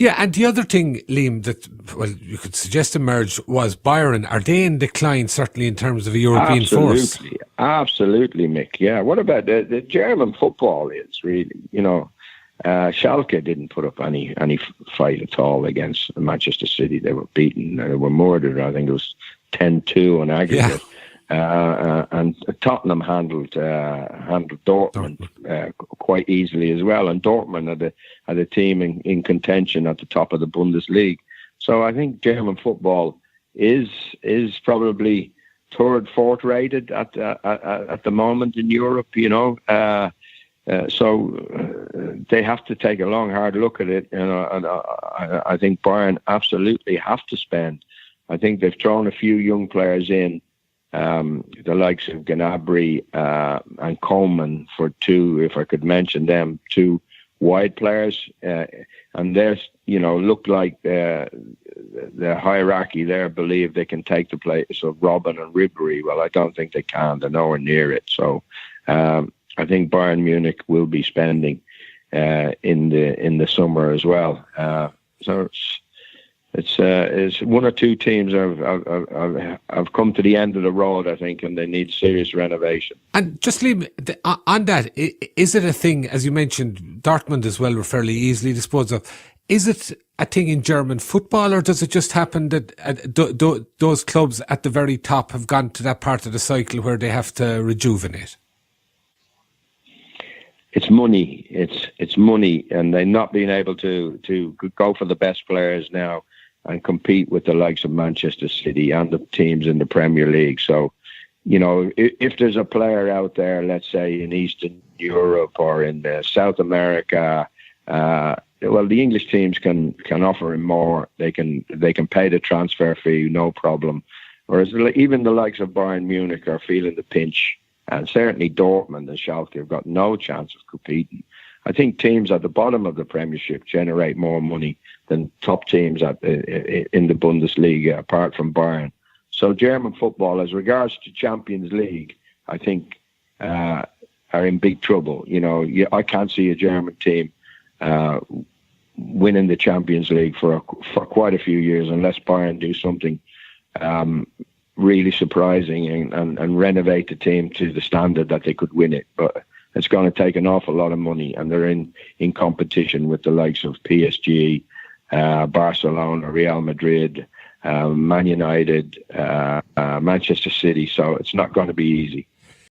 Yeah, and the other thing, Liam, that, well, you could suggest emerged was Bayern. Are they in decline, certainly in terms of a European force? Absolutely, Mick. Yeah, what about the German football is really, Schalke didn't put up any fight at all against Manchester City. They were beaten, they were murdered. I think it was 10-2 on aggregate. And Tottenham handled Dortmund quite easily as well. And Dortmund had a team in contention at the top of the Bundesliga. So I think German football is probably third, fourth rated at the moment in Europe. So they have to take a long, hard look at it. And I think Bayern absolutely have to spend. I think they've thrown a few young players in. The likes of Gnabry and Coleman for two, if I could mention them, two wide players, and they look like the hierarchy there believe they can take the place of Robben and Ribéry. Well, I don't think they can. They're nowhere near it. So I think Bayern Munich will be spending in the summer as well. So it's one or two teams have come to the end of the road, I think, and they need serious renovation. And just leave on that, is it a thing, as you mentioned, Dortmund as well were fairly easily disposed of. Is it a thing in German football, or does it just happen that those clubs at the very top have gone to that part of the cycle where they have to rejuvenate? It's money. It's money, and they're not being able to go for the best players now and compete with the likes of Manchester City and the teams in the Premier League. So, if there's a player out there, let's say in Eastern Europe or in South America, well, the English teams can offer him more. They can pay the transfer fee, no problem. Whereas even the likes of Bayern Munich are feeling the pinch, and certainly Dortmund and Schalke have got no chance of competing. I think teams at the bottom of the Premiership generate more money than top teams in the Bundesliga, apart from Bayern. So German football, as regards to Champions League, I think are in big trouble. I can't see a German team winning the Champions League for quite a few years unless Bayern do something really surprising and renovate the team to the standard that they could win it. But it's going to take an awful lot of money, and they're in competition with the likes of PSG, Barcelona, Real Madrid, Man United, Manchester City. So it's not going to be easy.